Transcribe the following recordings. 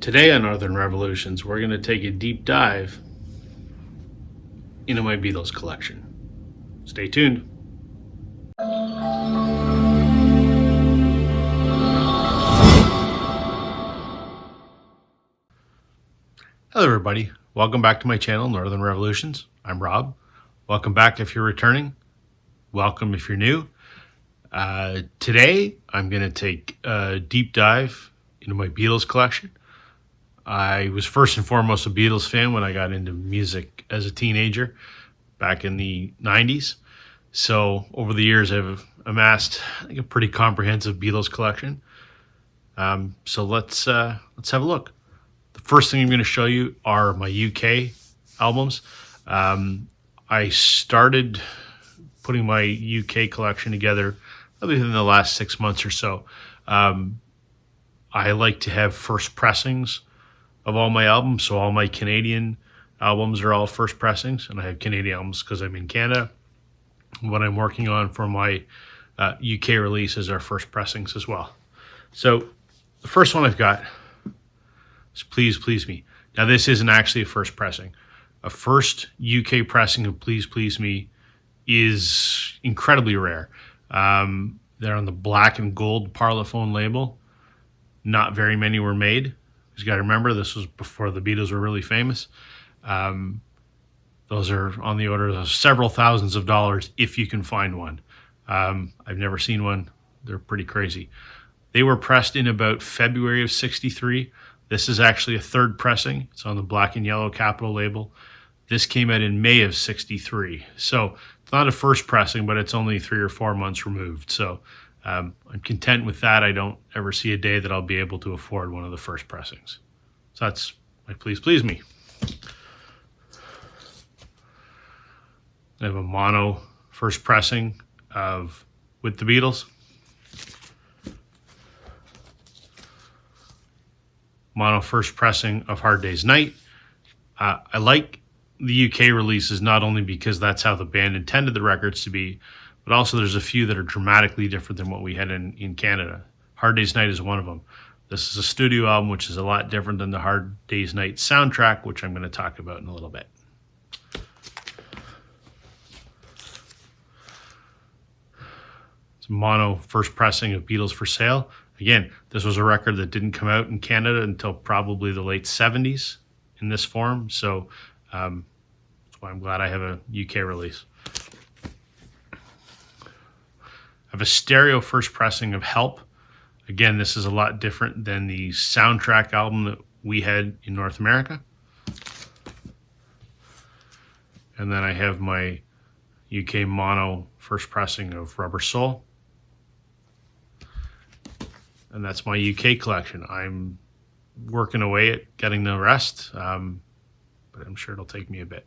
Today on Northern Revolutions, we're going to take a deep dive into my Beatles collection. Stay tuned. Hello everybody, welcome back to my channel, Northern Revolutions. I'm Rob. Welcome back if you're returning. Welcome if you're new. Today, I'm going to take a deep dive into my Beatles collection. I was first and foremost a Beatles fan when I got into music as a teenager back in the 90s. So over the years, I've amassed a pretty comprehensive Beatles collection. So let's have a look. The first thing I'm going to show you are my UK albums. I started putting my UK collection together probably within the last 6 months or so. I like to have first pressings of all my albums, so all my Canadian albums are all first pressings, and I have Canadian albums because I'm in Canada. What I'm working on for my UK releases are first pressings as well. So the first one I've got is Please Please Me. Now this isn't actually a first pressing. A first UK pressing of Please Please Me is incredibly rare. They're on the black and gold Parlophone label. Not very many were made. You got to remember, this was before the Beatles were really famous. Those are on the order of several thousands of dollars if you can find one. I've never seen one. They're pretty crazy. They were pressed in about February of '63. This is actually a third pressing. It's on the black and yellow Capitol label. This came out in May of '63. So it's not a first pressing, but it's only 3 or 4 months removed. So I'm content with that. I don't ever see a day that I'll be able to afford one of the first pressings. So that's my Please Please Me. I have a mono first pressing of With the Beatles. Mono first pressing of Hard Day's Night. I like the UK releases not only because that's how the band intended the records to be, but also there's a few that are dramatically different than what we had in Canada. Hard Day's Night is one of them. This is a studio album, which is a lot different than the Hard Day's Night soundtrack, which I'm going to talk about in a little bit. It's a mono first pressing of Beatles for Sale. Again, this was a record that didn't come out in Canada until probably the late 70s in this form. So that's why I'm glad I have a UK release. I have a stereo first pressing of Help. Again, this is a lot different than the soundtrack album that we had in North America. And then I have my UK mono first pressing of Rubber Soul. And that's my UK collection. I'm working away at getting the rest, but I'm sure it'll take me a bit.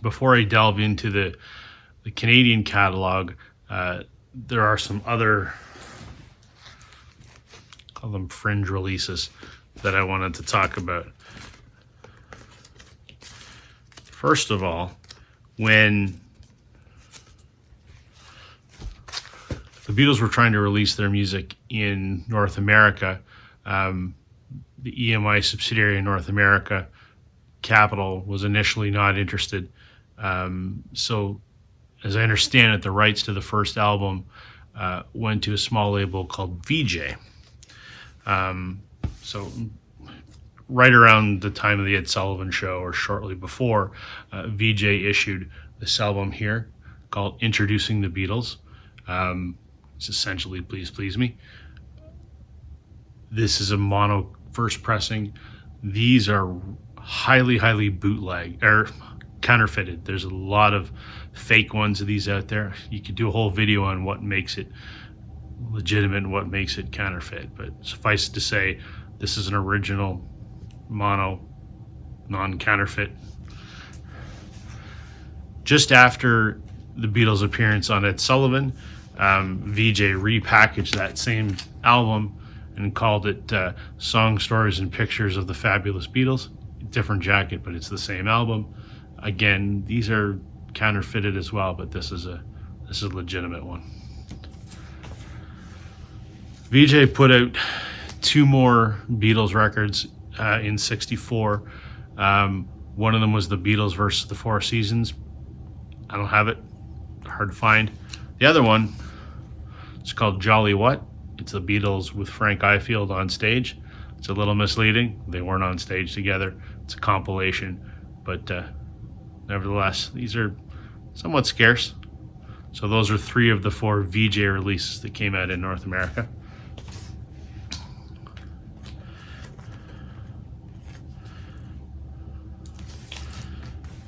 Before I delve into the Canadian catalog, there are some other, call them fringe releases, that I wanted to talk about. First of all, when the Beatles were trying to release their music in North America, the EMI subsidiary in North America, Capitol, was initially not interested. So as I understand it, the rights to the first album went to a small label called VJ. So right around the time of the Ed Sullivan Show, or shortly before, VJ issued this album here called Introducing the Beatles. It's essentially Please Please Me. This is a mono first pressing. These are highly bootleg or counterfeited. There's a lot of fake ones of these out there. You could do a whole video on what makes it legitimate and what makes it counterfeit, but suffice it to say, this is an original mono non-counterfeit. Just after the Beatles' appearance on Ed Sullivan, VJ repackaged that same album and called it Song Stories and Pictures of the Fabulous Beatles. Different jacket, but it's the same album. Again, these are counterfeited as well, but this is a legitimate one. VJ put out two more Beatles records in '64. One of them was the Beatles versus the Four Seasons. I don't have it. Hard to find. The other one, it's called Jolly What? It's the Beatles with Frank Ifield on stage. It's a little misleading. They weren't on stage together. It's a compilation. But nevertheless, these are somewhat scarce. So those are 3 of the 4 VJ releases that came out in North America.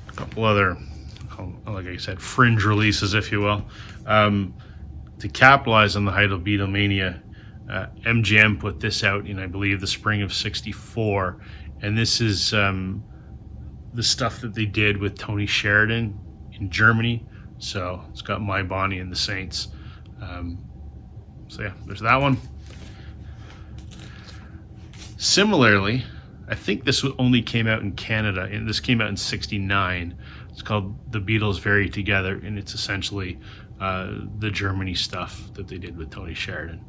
A couple other, like I said, fringe releases, if you will. To capitalize on the height of Beatlemania, MGM put this out in, I believe, the spring of '64. And this is the stuff that they did with Tony Sheridan in Germany. So it's got My Bonnie and the Saints. So yeah, there's that one. Similarly, I think this only came out in Canada, and this came out in '69. It's called The Beatles Very Together, and it's essentially the Germany stuff that they did with Tony Sheridan.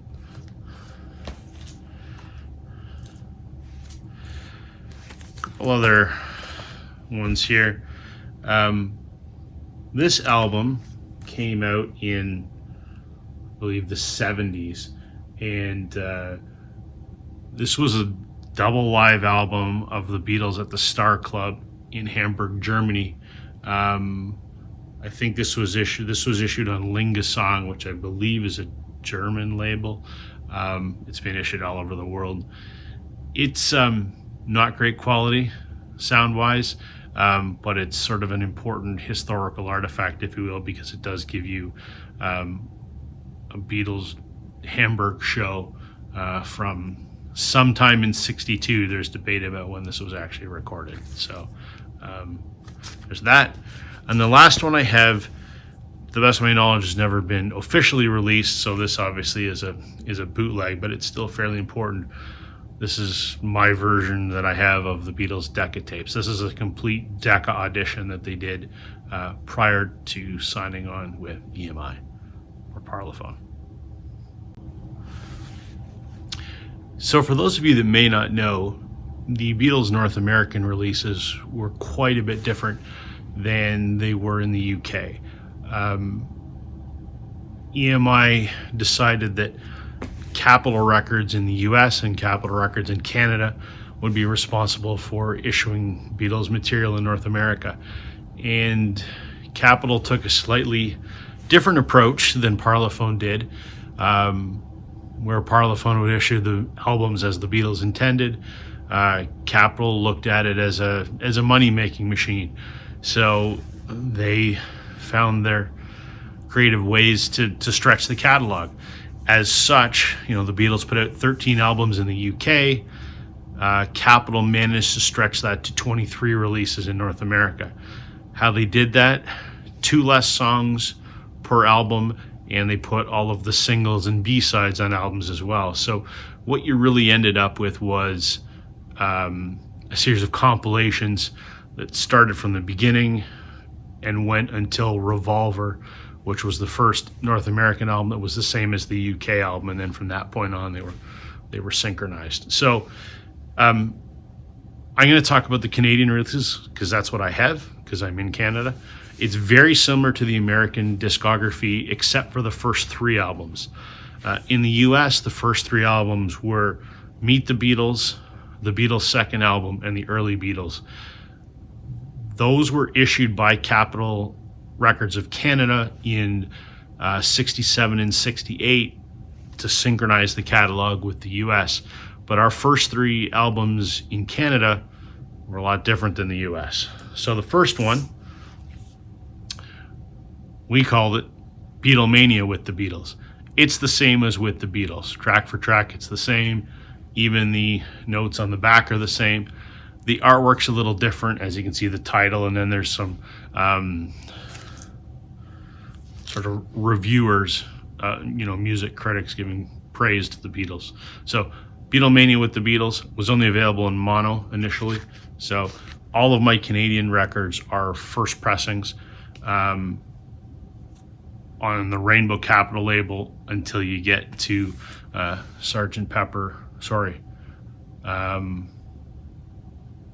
A couple other ones here. This album came out in, I believe, the '70s, and this was a double live album of the Beatles at the Star Club in Hamburg, Germany. I think this was issued on Lingesong, which I believe is a German label. It's been issued all over the world. It's not great quality sound-wise, but it's sort of an important historical artifact, if you will, because it does give you a Beatles Hamburg show from sometime in '62. There's debate about when this was actually recorded. So there's that. And the last one I have, to the best of my knowledge, has never been officially released, so this obviously is a bootleg, but it's still fairly important. This is my version that I have of the Beatles Decca tapes. This is a complete Decca audition that they did prior to signing on with EMI or Parlophone. So for those of you that may not know, the Beatles North American releases were quite a bit different than they were in the UK. EMI decided that Capitol Records in the US and Capitol Records in Canada would be responsible for issuing Beatles material in North America. And Capitol took a slightly different approach than Parlophone did, where Parlophone would issue the albums as the Beatles intended. Capitol looked at it as a money-making machine. So they found their creative ways to stretch the catalog. As such, the Beatles put out 13 albums in the UK. Capitol managed to stretch that to 23 releases in North America. How they did that? 2 less songs per album, and they put all of the singles and B-sides on albums as well. So what you really ended up with was a series of compilations that started from the beginning and went until Revolver, which was the first North American album that was the same as the UK album, and then from that point on they were synchronized. So I'm going to talk about the Canadian releases because that's what I have, because I'm in Canada. It's very similar to the American discography except for the first 3 albums. In the US, the first 3 albums were Meet the Beatles, the Beatles' second album, and the early Beatles. Those were issued by Capitol Records of Canada in '67 and '68 to synchronize the catalog with the US. But our first 3 albums in Canada were a lot different than the US. So the first one, we called it Beatlemania with the Beatles. It's the same as with the Beatles. Track for track, it's the same. Even the notes on the back are the same. The artwork's a little different, as you can see the title, and then there's some sort of reviewers, music critics giving praise to the Beatles. So Beatlemania with the Beatles was only available in mono initially. So all of my Canadian records are first pressings on the Rainbow Capitol label until you get to Sgt. Pepper Sorry. I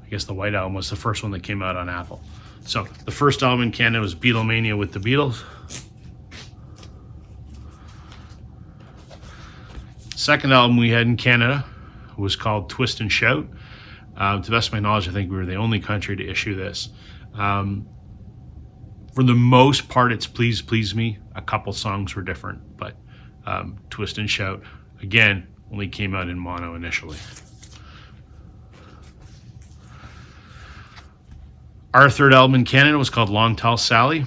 guess the White Album was the first one that came out on Apple. So the first album in Canada was Beatlemania with the Beatles. Second album we had in Canada was called Twist and Shout. To the best of my knowledge, I think we were the only country to issue this. For the most part, it's Please Please Me. A couple songs were different, but Twist and Shout, again, only came out in mono initially. Our third album in Canada was called Long Tall Sally.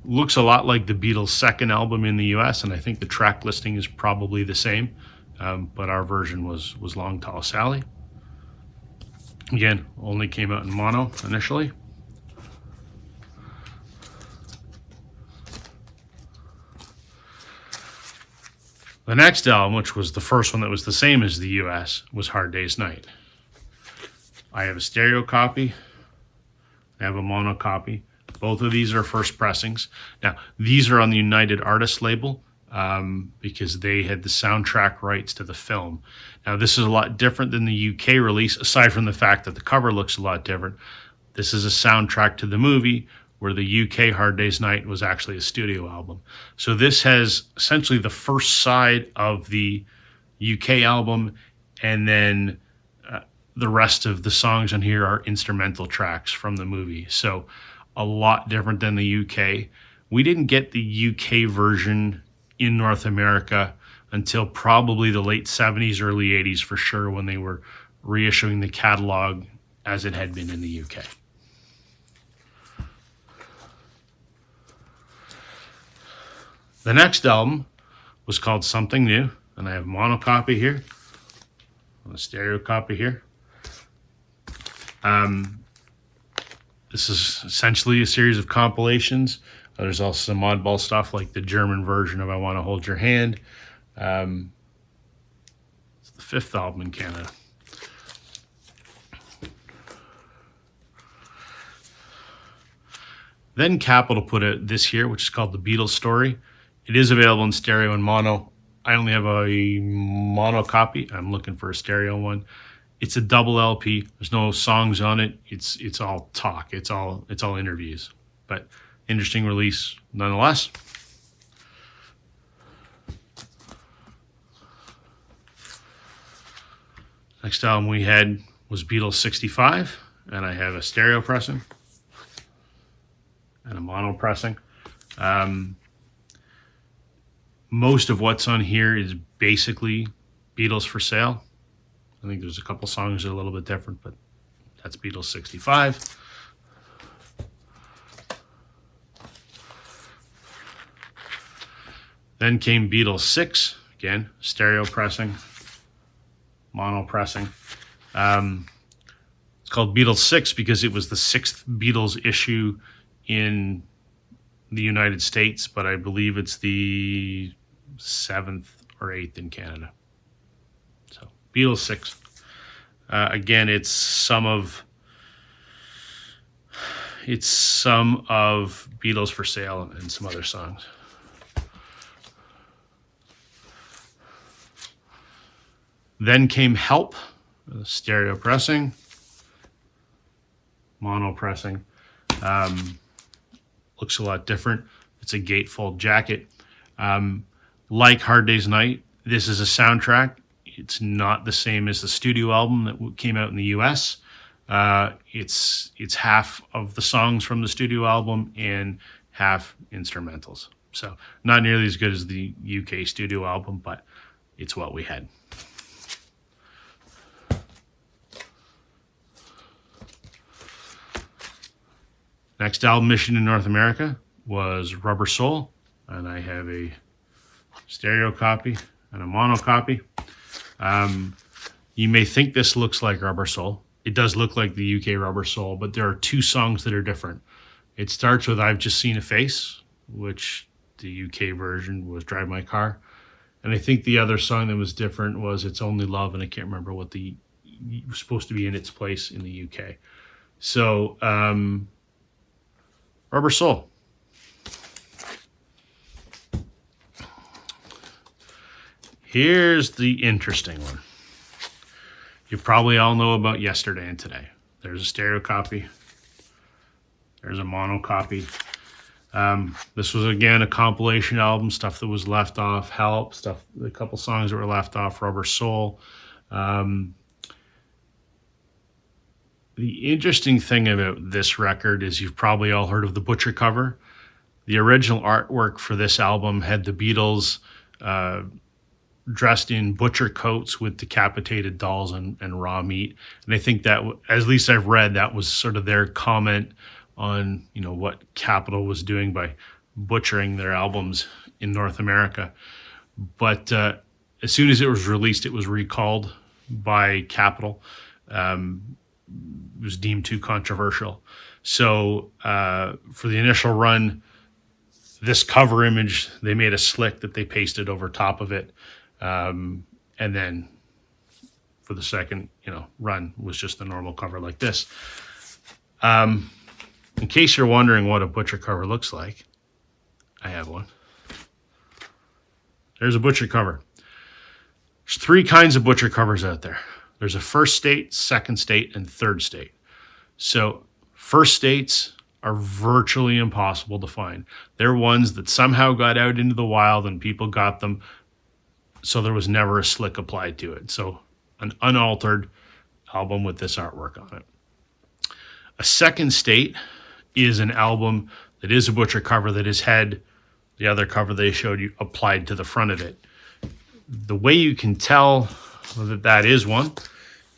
Looks a lot like the Beatles' second album in the US, and I think the track listing is probably the same, but our version was Long Tall Sally. Again, only came out in mono initially. The next album, which was the first one that was the same as the US, was Hard Day's Night. I have a stereo copy. I have a mono copy. Both of these are first pressings. Now, these are on the United Artists label because they had the soundtrack rights to the film. Now, this is a lot different than the UK release, aside from the fact that the cover looks a lot different. This is a soundtrack to the movie, where the UK Hard Day's Night was actually a studio album. So this has essentially the first side of the UK album, and then the rest of the songs on here are instrumental tracks from the movie. So a lot different than the UK. We didn't get the UK version in North America until probably the late 70s, early 80s for sure, when they were reissuing the catalog as it had been in the UK. The next album was called Something New, and I have a mono copy here, a stereo copy here. This is essentially a series of compilations. There's also some oddball stuff like the German version of I Want to Hold Your Hand. It's the fifth album in Canada. Then Capitol put out this here, which is called The Beatles Story. It is available in stereo and mono. I only have a mono copy. I'm looking for a stereo one. It's a double LP. There's no songs on it. It's all talk. It's all interviews. But interesting release nonetheless. Next album we had was Beatles 65, and I have a stereo pressing and a mono pressing. Most of what's on here is basically Beatles for Sale. I think there's a couple songs that are a little bit different, but that's Beatles 65. Then came Beatles 6, again, stereo pressing, mono pressing. It's called Beatles 6 because it was the sixth Beatles issue in the United States, but I believe it's the 7th or 8th in Canada. So Beatles 6. Again, it's some of Beatles for Sale and some other songs. Then came Help, stereo pressing, mono pressing. Looks a lot different. It's a gatefold jacket. Like Hard Day's Night, this is a soundtrack. It's not the same as the studio album that came out in the US. It's half of the songs from the studio album and half instrumentals. So not nearly as good as the UK studio album, but it's what we had. Next album mission in North America was Rubber Soul, and I have a stereo copy and a mono copy. You may think this looks like Rubber Soul. It does look like the UK Rubber Soul, but there are two songs that are different. It starts with I've Just Seen a Face, which the UK version was Drive My Car. And I think the other song that was different was It's Only Love, and I can't remember what was supposed to be in its place in the UK. So, Rubber Soul. Here's the interesting one. you probably all know about Yesterday and Today. There's a stereo copy. There's a mono copy. This was, again, a compilation album, stuff that was left off, Help, a couple songs that were left off, Rubber Soul. The interesting thing about this record is you've probably all heard of the Butcher cover. The original artwork for this album had the Beatles dressed in butcher coats with decapitated dolls and raw meat. And I think that, at least I've read, that was sort of their comment on, what Capitol was doing by butchering their albums in North America. But as soon as it was released, it was recalled by Capitol. It was deemed too controversial. So for the initial run, this cover image, they made a slick that they pasted over top of it. And then for the second, run was just the normal cover like this. In case you're wondering what a Butcher cover looks like, I have one. There's a Butcher cover. There's 3 kinds of Butcher covers out there. There's a first state, second state, and third state. So first states are virtually impossible to find. They're ones that somehow got out into the wild and people got them, so there was never a slick applied to it. So an unaltered album with this artwork on it. A second state is an album that is a Butcher cover that has had the other cover they showed you applied to the front of it. The way you can tell that is one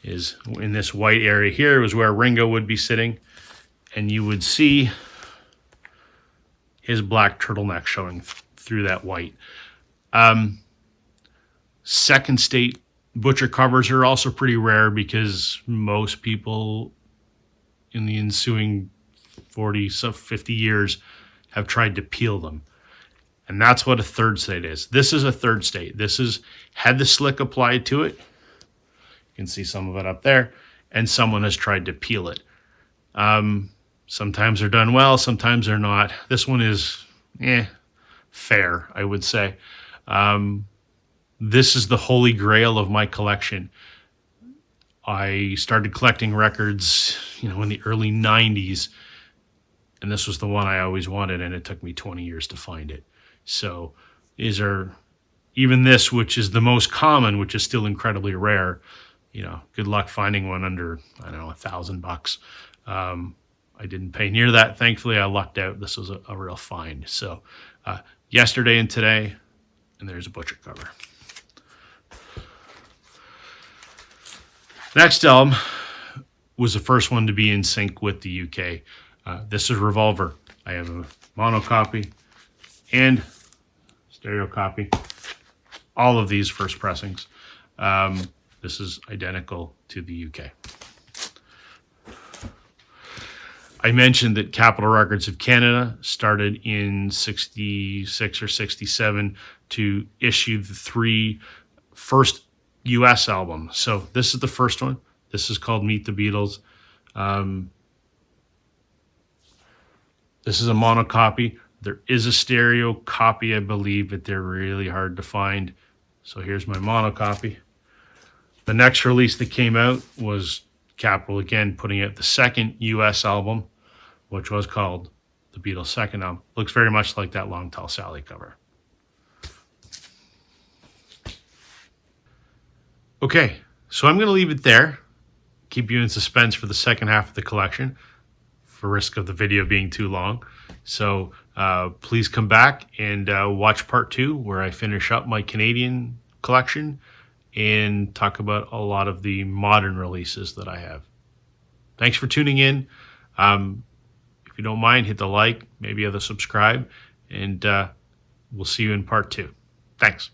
is in this white area here was where Ringo would be sitting, and you would see his black turtleneck showing through that white. Second state Butcher covers are also pretty rare because most people in the ensuing 40, 50 years have tried to peel them. And that's what a third state is. This is a third state. This is had the slick applied to it. You can see some of it up there. And someone has tried to peel it. Sometimes they're done well, sometimes they're not. This one is fair, I would say. This is the holy grail of my collection. I started collecting records, in the early 90s. And this was the one I always wanted, and it took me 20 years to find it. So these are, even this, which is the most common, which is still incredibly rare, good luck finding one under, $1,000. I didn't pay near that. Thankfully, I lucked out. This was a real find. So Yesterday and Today, and there's a Butcher cover. Next album was the first one to be in sync with the UK. This is Revolver. I have a mono copy and stereo copy. All of these first pressings. This is identical to the UK. I mentioned that Capitol Records of Canada started in 66 or 67 to issue the 3 first US albums. So this is the first one. This is called Meet the Beatles. This is a mono copy. There is a stereo copy, I believe, but they're really hard to find. So here's my mono copy. The next release that came out was Capitol again putting out the second US album, which was called The Beatles' second album. Looks very much like that Long Tall Sally cover. Okay, so I'm going to leave it there. Keep you in suspense for the second half of the collection, for risk of the video being too long. So please come back and watch part 2, where I finish up my Canadian collection and talk about a lot of the modern releases that I have. Thanks for tuning in. If you don't mind, hit the like, maybe the subscribe, and we'll see you in part 2. Thanks.